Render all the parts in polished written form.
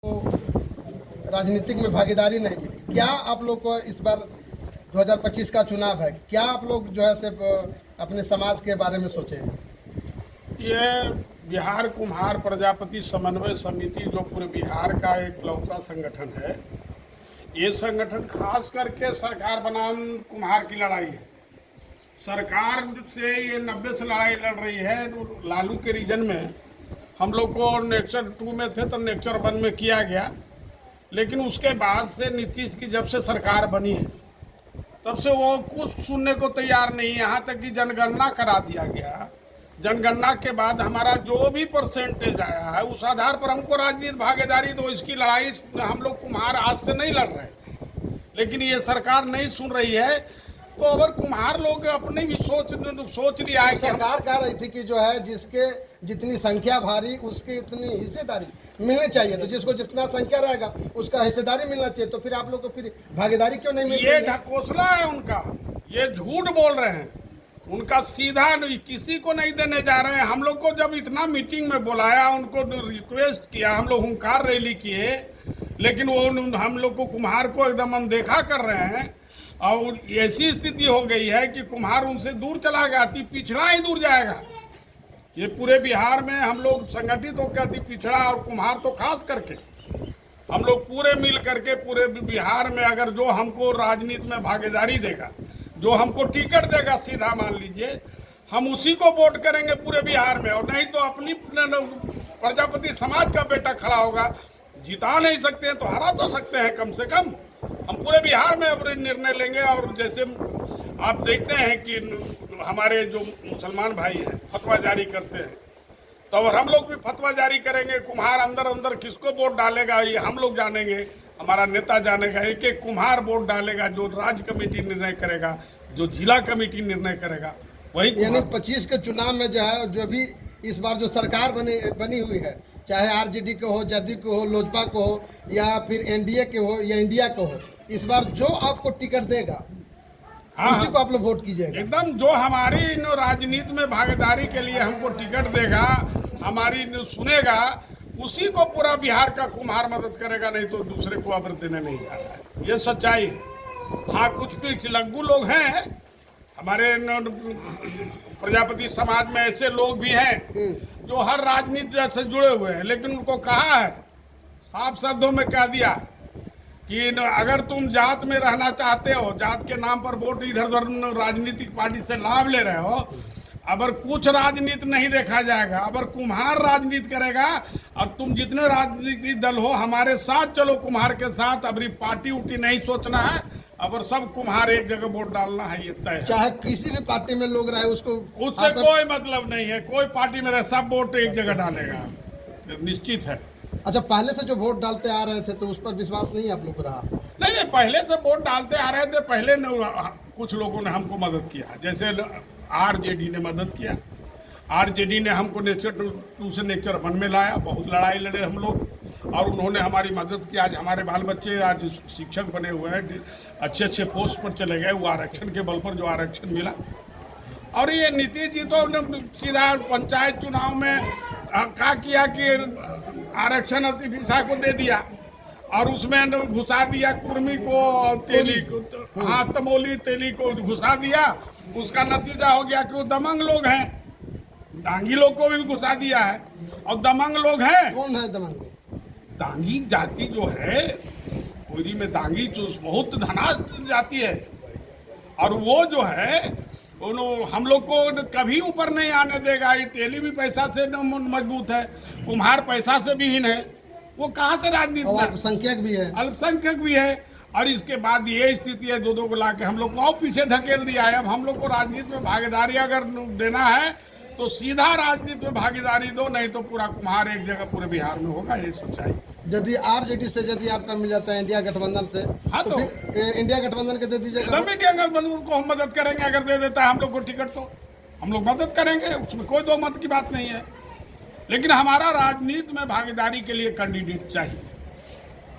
राजनीतिक में भागीदारी नहीं मिली। क्या आप लोग को इस बार 2025 का चुनाव है, क्या आप लोग जो है से अपने समाज के बारे में सोचे हैं? ये बिहार कुम्हार प्रजापति समन्वय समिति जो पूरे बिहार का एक लौता संगठन है, ये संगठन खास करके सरकार बनाम कुम्हार की लड़ाई है। सरकार से ये 90 से लड़ाई लड़ रही है। लालू के रीजन में हम लोग को नेक्चर 2 में थे तो नेक्चर 1 में किया गया, लेकिन उसके बाद से नीतीश की जब से सरकार बनी है तब से वो कुछ सुनने को तैयार नहीं। यहाँ तक कि जनगणना करा दिया गया। जनगणना के बाद हमारा जो भी परसेंटेज आया है उस आधार पर हमको राजनीतिक भागीदारी दो। इसकी लड़ाई हम लोग कुम्हार आज से नहीं लड़ रहे, लेकिन ये सरकार नहीं सुन रही है। तो अगर कुम्हार लोग अपने भी सोच लिया है। सरकार कह रही थी कि जो है जिसके जितनी संख्या भारी उसकी इतनी हिस्सेदारी मिलनी चाहिए, तो जिसको जितना संख्या रहेगा उसका हिस्सेदारी मिलना चाहिए। तो फिर आप लोग को फिर भागीदारी क्यों नहीं मिल रही? ये ढकोसला है उनका, ये झूठ बोल रहे हैं। उनका सीधा किसी को नहीं देने जा रहे हैं। हम लोग को जब इतना मीटिंग में बुलाया, उनको रिक्वेस्ट किया, हम लोग हुंकार रैली किए, लेकिन वो हम लोग को कुम्हार को एकदम अनदेखा कर रहे हैं। और ऐसी स्थिति हो गई है कि कुम्हार उनसे दूर चला गया, अति पिछड़ा ही दूर जाएगा। ये पूरे बिहार में हम लोग संगठित होकर अति पिछड़ा, और कुम्हार तो खास करके हम लोग पूरे मिल करके पूरे बिहार में अगर जो हमको राजनीति में भागीदारी देगा, जो हमको टिकट देगा, सीधा मान लीजिए हम उसी को वोट करेंगे पूरे बिहार में। और नहीं तो अपनी प्रजापति समाज का बेटा खड़ा होगा। जिता नहीं सकते हैं तो हरा तो सकते हैं कम से कम। हम पूरे बिहार में अब निर्णय लेंगे। और जैसे आप देखते हैं कि हमारे जो मुसलमान भाई हैं फतवा जारी करते हैं, तो और हम लोग भी फतवा जारी करेंगे। कुम्हार अंदर अंदर किसको वोट डालेगा ये हम लोग जानेंगे, हमारा नेता जानेगा। एक एक कुम्हार वोट डालेगा, जो राज्य कमेटी निर्णय करेगा, जो जिला कमेटी निर्णय करेगा वही। यानी 25 के चुनाव में जो है, जो भी इस बार जो सरकार बनी हुई है, चाहे आरजेडी को हो, जदयू को हो, लोजपा को हो, या फिर एनडीए के हो या इंडिया को हो, इस बार जो आपको टिकट देगा उसी को आप लोग वोट कीजिएगा। एकदम जो हमारी राजनीति में भागीदारी के लिए हमको टिकट देगा, हमारी सुनेगा, उसी को पूरा बिहार का कुम्हार मदद करेगा। नहीं तो दूसरे को अब देने नहीं जा रहा है। ये सच्चाई है। हाँ, कुछ भी लग्गू लोग हैं हमारे प्रजापति समाज में, ऐसे लोग भी हैं जो हर राजनीति से जुड़े हुए हैं, लेकिन उनको कहा है, साफ शब्दों में कह दिया कि अगर तुम जात में रहना चाहते हो, जात के नाम पर वोट इधर उधर राजनीतिक पार्टी से लाभ ले रहे हो, अगर कुछ राजनीति नहीं देखा जाएगा, अगर कुम्हार राजनीति करेगा और तुम जितने राजनीतिक दल हो हमारे साथ चलो, कुम्हार के साथ। अभी पार्टी उटी नहीं सोचना है, अगर सब कुम्हार एक जगह वोट डालना है, ये तय। चाहे किसी भी पार्टी में लोग रहे, उसको उससे कोई मतलब नहीं है। कोई पार्टी में रहे, सब वोट एक जगह डालेगा, निश्चित है। अच्छा, पहले से जो वोट डालते आ रहे थे तो उस पर विश्वास नहीं आप लोग को रहा? नहीं, पहले से वोट डालते आ रहे थे। पहले कुछ लोगों ने हमको मदद किया, जैसे आरजेडी ने मदद किया। आरजेडी ने हमको नेचर 2 से नेचर 1 में लाया। बहुत लड़ाई लड़े हम लोग, और उन्होंने हमारी मदद की। आज हमारे बाल बच्चे आज शिक्षक बने हुए हैं, अच्छे अच्छे पोस्ट पर चले गए, वो आरक्षण के बल पर जो आरक्षण मिला। और ये नीतीश जी तो सीधा पंचायत चुनाव में क्या किया कि आरक्षण अति पिछड़ा को दे दिया, और उसमें घुसा दिया कुर्मी को, तेली को, हाँ तमोली तेली को घुसा दिया। उसका नतीजा हो गया कि वो दमंग लोग हैं, दांगी लोग को भी घुसा दिया है। और दमंग लोग हैं। कौन है दमंग? दांगी जाति जो है, कोयरी में दांगी जो बहुत धनाढ्य जाति है, और वो जो है हम लोग को कभी ऊपर नहीं आने देगा। ये तेली भी पैसा से मजबूत है, कुम्हार पैसा से विहीन है, वो कहाँ से राजनीति में? अल्पसंख्यक भी है, अल्पसंख्यक भी है। और इसके बाद ये स्थिति है, दो को लाके हम लोग को और पीछे धकेल दिया है। अब हम लोग को राजनीति में भागीदारी अगर देना है तो सीधा राजनीति में भागीदारी दो, नहीं तो पूरा कुम्हार एक जगह पूरे बिहार में होगा। ये सच्चाई। यदि आरजेडी से यदि आपका मिल जाता है इंडिया गठबंधन से, हाँ, तो फिर इंडिया गठबंधन के दे दीजिएगा। इंडिया गठबंधन को हम मदद करेंगे। अगर दे देता है हम लोग को टिकट तो हम लोग मदद करेंगे, उसमें कोई दो मत की बात नहीं है। लेकिन हमारा राजनीति में भागीदारी के लिए कैंडिडेट चाहिए।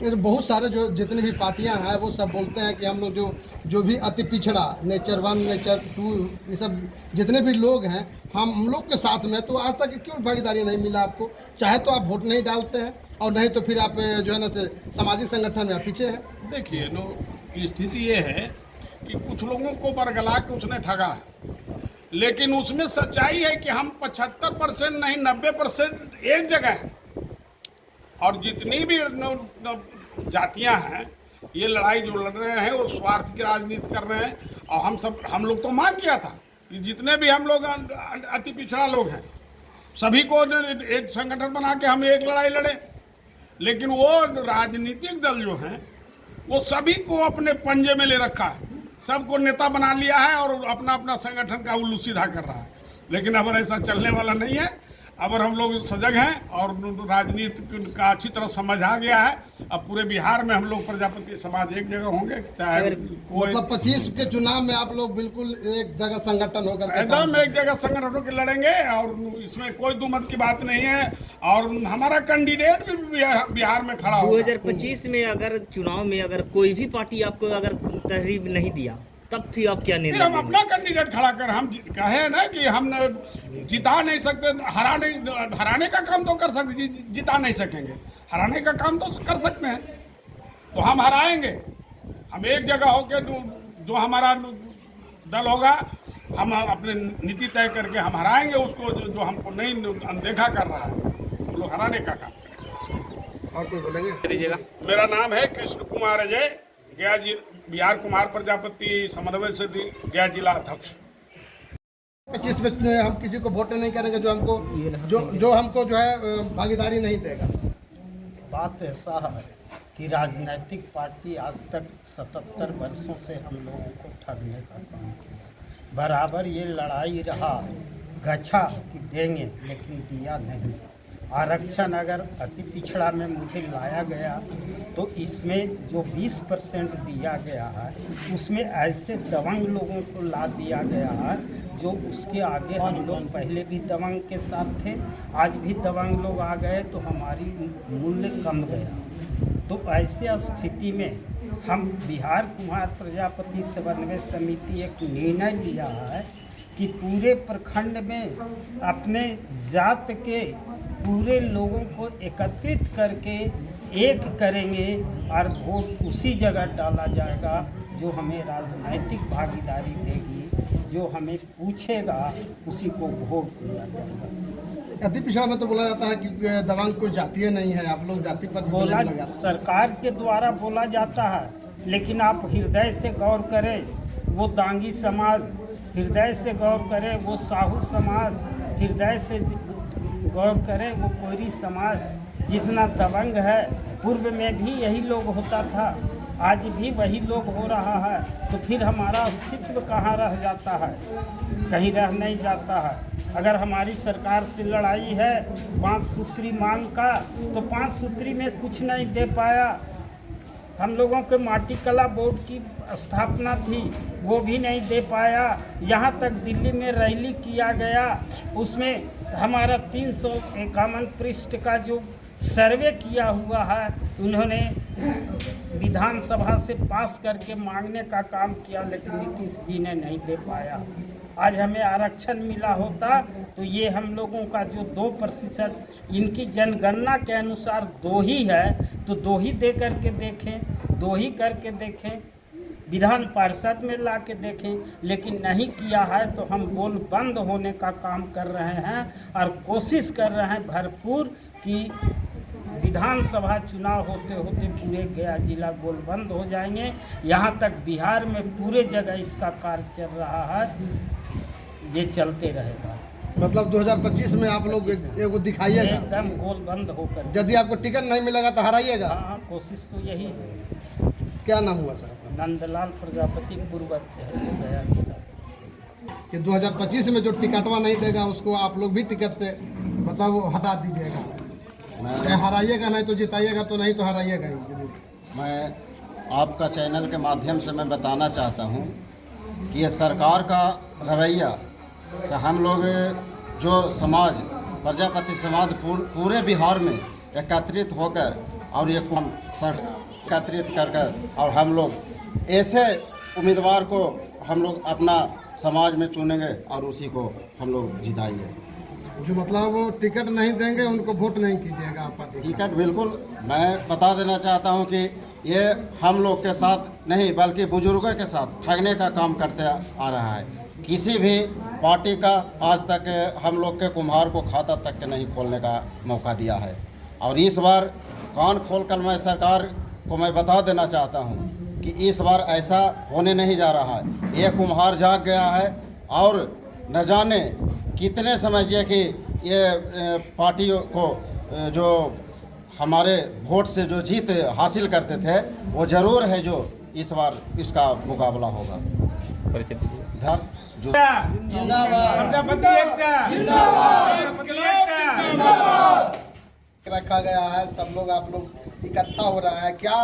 तो बहुत सारे जो जितनी भी पार्टियां हैं वो सब बोलते हैं कि हम लोग जो भी अति पिछड़ा नेचर 1 नेचर 2 ये सब जितने भी लोग हैं हम लोग के साथ में, तो आज तक क्यों भागीदारी नहीं मिला आपको? चाहे तो आप वोट नहीं डालते हैं, और नहीं तो फिर आप जो है ना से सामाजिक संगठन में आप पीछे हैं। देखिए नो, स्थिति ये है कि कुछ लोगों को बरगला के उसने ठगा है, लेकिन उसमें सच्चाई है कि हम 75% नहीं 90% एक जगह है। और जितनी भी जातियां हैं ये लड़ाई जो लड़ रहे हैं वो स्वार्थ की राजनीति कर रहे हैं। और हम लोग तो मांग किया था कि जितने भी हम लोग अति पिछड़ा लोग हैं सभी को एक संगठन बना के हम एक लड़ाई लड़े, लेकिन वो राजनीतिक दल जो हैं वो सभी को अपने पंजे में ले रखा है, सबको नेता बना लिया है और अपना अपना संगठन का उल्लू सीधा कर रहा है। लेकिन अब ऐसा चलने वाला नहीं है। अब हम लोग सजग हैं और राजनीति का अच्छी तरह समझ आ गया है। अब पूरे बिहार में हम लोग प्रजापति समाज एक जगह होंगे, चाहे कोई मतलब 25 के चुनाव में आप लोग बिल्कुल एक जगह संगठन होकर के एकदम एक जगह संगठन होकर लड़ेंगे और इसमें कोई दुमत की बात नहीं है। और हमारा कैंडिडेट भी बिहार में खड़ा होगा। 2025 में अगर चुनाव में अगर कोई भी पार्टी आपको अगर तरजीह नहीं दिया तब फिर आप क्या फिर निर्णय हम लेंगे? अपना कैंडिडेट खड़ा कर, हम कहे ना कि हम जिता नहीं सकते, हराने का काम तो कर सकते, जिता नहीं सकेंगे, हराने का काम तो कर सकते हैं। तो हम हराएंगे। हम एक जगह होकर जो हमारा दल होगा हम अपने नीति तय करके हम हराएंगे उसको जो हमको नहीं अनदेखा कर रहा है, हम लोग हराने का काम करेंगे। और कोई बोलेंगे? दीजिएगा। मेरा नाम है कृष्ण कुमार अजय, गया बिहार कुमार प्रजापति समन्वय समिति गया जिला अध्यक्ष। 25 में हम किसी को वोट नहीं करेंगे जो हमको जो है भागीदारी नहीं देगा। बात ऐसा है कि राजनीतिक पार्टी आज तक 77 वर्षों से हम लोगों को ठगने का काम किया। बराबर ये लड़ाई रहा गच्छा कि देंगे, लेकिन दिया नहीं। आरक्षण अगर अति पिछड़ा में मुझे लाया गया तो इसमें जो 20% दिया गया है उसमें ऐसे दबंग लोगों को ला दिया गया है जो उसके आगे हम लोग पहले भी दबंग के साथ थे, आज भी दबंग लोग आ गए तो हमारी मूल्य कम गया। तो ऐसे स्थिति में हम बिहार कुमार प्रजापति समन्वय समिति एक निर्णय लिया है कि पूरे प्रखंड में अपने जात के पूरे लोगों को एकत्रित करके एक करेंगे और वोट उसी जगह डाला जाएगा जो हमें राजनीतिक भागीदारी देगी, जो हमें पूछेगा उसी को वोट दिया जाएगा। अति पिछड़ा में तो बोला जाता है कि दबंग कोई जातीय नहीं है, आप लोग जाति पर बोला लगा। सरकार के द्वारा बोला जाता है, लेकिन आप हृदय से गौर करें वो दांगी समाज, हृदय से गौर करें वो साहू समाज, हृदय से गौर करें वो कोयरी समाज, जितना दबंग है पूर्व में भी यही लोग होता था, आज भी वही लोग हो रहा है। तो फिर हमारा अस्तित्व कहाँ रह जाता है? कहीं रह नहीं जाता है। अगर हमारी सरकार से लड़ाई है 5 सूत्री मांग का, तो 5 सूत्री में कुछ नहीं दे पाया। हम लोगों के माटी कला बोर्ड की स्थापना थी, वो भी नहीं दे पाया। यहाँ तक दिल्ली में रैली किया गया, उसमें हमारा 351 पृष्ठ का जो सर्वे किया हुआ है उन्होंने विधानसभा से पास करके मांगने का काम किया, लेकिन नीतीश जी ने नहीं दे पाया। आज हमें आरक्षण मिला होता तो ये हम लोगों का जो 2% इनकी जनगणना के अनुसार 2 ही है, तो 2 ही दे करके देखें, 2 ही करके देखें, विधान पार्षद में ला के देखें, लेकिन नहीं किया है। तो हम गोल बंद होने का काम कर रहे हैं और कोशिश कर रहे हैं भरपूर कि विधानसभा चुनाव होते होते पूरे गया जिला गोल बंद हो जाएंगे। यहाँ तक बिहार में पूरे जगह इसका कार्य चल रहा है, ये चलते रहेगा। मतलब 2025 में आप लोग एगो दिखाइएगा, एकदम गोल बंद होकर। यदि आपको टिकट नहीं मिलेगा तो हराइएगा। हाँ, कोशिश तो यही है। क्या नाम हुआ सर आपका? नंदलाल प्रजापति पूर्व अध्यक्ष गया जिला। कि 2025 में जो टिकटवा नहीं देगा उसको आप लोग भी टिकट से मतलब हटा दीजिएगा, चाहे हराइएगा नहीं तो जिताइएगा, तो नहीं तो हराइएगा ही। मैं आपका चैनल के माध्यम से मैं बताना चाहता हूँ कि ये सरकार का रवैया से हम लोग जो समाज प्रजापति समाज पूरे बिहार में एकत्रित होकर और ये एकत्रित कर और हम लोग ऐसे उम्मीदवार को हम लोग अपना समाज में चुनेंगे और उसी को हम लोग जिताएंगे। जो मतलब वो टिकट नहीं देंगे उनको वोट नहीं कीजिएगा आप पार्टी का। टिकट बिल्कुल, मैं बता देना चाहता हूं कि ये हम लोग के साथ नहीं बल्कि बुजुर्गों के साथ ठगने का काम करते आ रहा है। किसी भी पार्टी का आज तक हम लोग के कुम्हार को खाता तक के नहीं खोलने का मौका दिया है। और इस बार कान खोलकर मैं सरकार को मैं बता देना चाहता हूं कि इस बार ऐसा होने नहीं जा रहा है। ये कुम्हार जाग गया है और न जाने कितने समझिए कि ये पार्टियों को जो हमारे वोट से जो जीत हासिल करते थे वो ज़रूर है जो इस बार इसका मुकाबला होगा। धर जो रखा गया है, सब लोग आप लोग इकट्ठा हो रहा है, क्या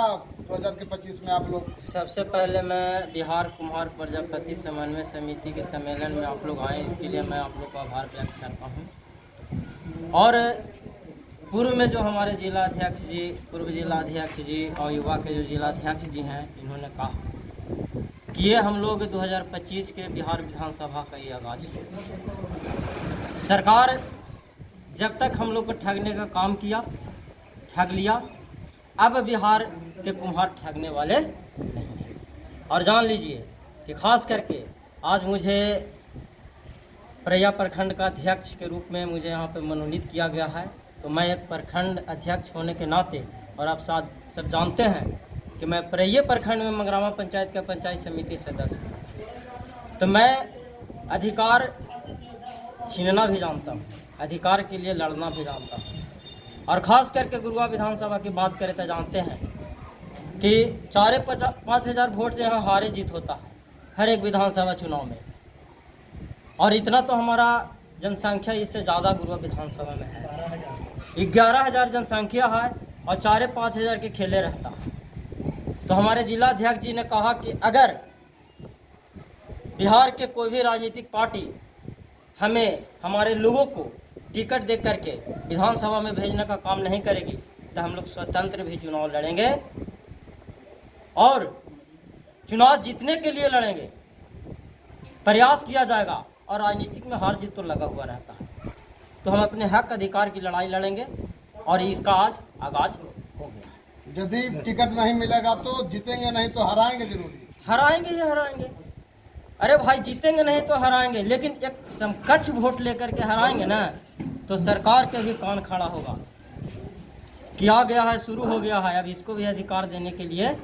2025 में आप लोग? सबसे पहले मैं बिहार कुम्हार प्रजापति समन्वय समिति के सम्मेलन में आप लोग आए, इसके लिए मैं आप लोग का आभार व्यक्त करता हूं। और पूर्व में जो हमारे जिला अध्यक्ष जी, पूर्व जिला अध्यक्ष जी और युवा के जो जिला अध्यक्ष जी हैं, इन्होंने कहा कि ये हम लोग 2025 के बिहार विधानसभा का ये आगाज है। सरकार जब तक हम लोग को ठगने का काम किया, ठग लिया, अब बिहार के कुम्हार ठगने वाले नहीं हैं। और जान लीजिए कि खास करके आज मुझे प्रया प्रखंड का अध्यक्ष के रूप में मुझे यहाँ पे मनोनीत किया गया है। तो मैं एक प्रखंड अध्यक्ष होने के नाते, और आप सब जानते हैं कि मैं प्रये प्रखंड में मंगरामा पंचायत का पंचायत समिति सदस्य हूँ, तो मैं अधिकार छीनना भी जानता हूँ, अधिकार के लिए लड़ना भी जानता हूँ। और ख़ास करके गुरुआ विधानसभा की बात करें तो जानते हैं कि 4-5 वोट से यहाँ हारे जीत होता है हर एक विधानसभा चुनाव में। और इतना तो हमारा जनसंख्या इससे ज़्यादा गुरुआ विधानसभा में है, 11,000 जनसंख्या है और 4-5 हज़ार के खेले रहता है। तो हमारे जिला अध्यक्ष जी ने कहा कि अगर बिहार के कोई भी राजनीतिक पार्टी हमें, हमारे लोगों को टिकट दे करके विधानसभा में भेजने का काम नहीं करेगी तो हम लोग स्वतंत्र भी चुनाव लड़ेंगे और चुनाव जीतने के लिए लड़ेंगे। प्रयास किया जाएगा और राजनीतिक में हार जीत तो लगा हुआ रहता है। तो हम अपने हक अधिकार की लड़ाई लड़ेंगे और इसका आज आगाज हो गया। यदि टिकट नहीं मिलेगा तो जीतेंगे, नहीं तो हराएंगे जरूर। हराएंगे ही हराएंगे। अरे भाई, जीतेंगे नहीं तो हराएंगे, लेकिन एक समकक्ष वोट लेकर के हराएंगे ना तो सरकार के भी कान खड़ा होगा। किया गया है, शुरू हो गया है, अब इसको भी अधिकार देने के लिए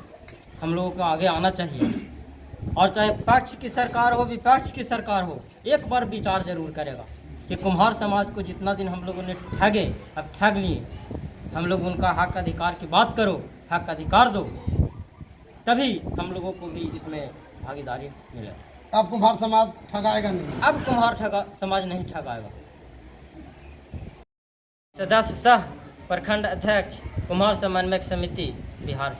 हम लोगों को आगे आना चाहिए। और चाहे पक्ष की सरकार हो, विपक्ष की सरकार हो, एक बार विचार जरूर करेगा कि कुम्हार समाज को जितना दिन हम लोगों ने ठगे, अब ठग लिए, हम लोग उनका हक अधिकार की बात करो, हक अधिकार दो, तभी हम लोगों को भी इसमें भागीदारी मिले। अब कुम्हार समाज ठगाएगा नहीं? अब कुम्हार समाज नहीं ठगाएगा। सदस्य सह प्रखंड अध्यक्ष कुम्हार समन्वय समिति बिहार।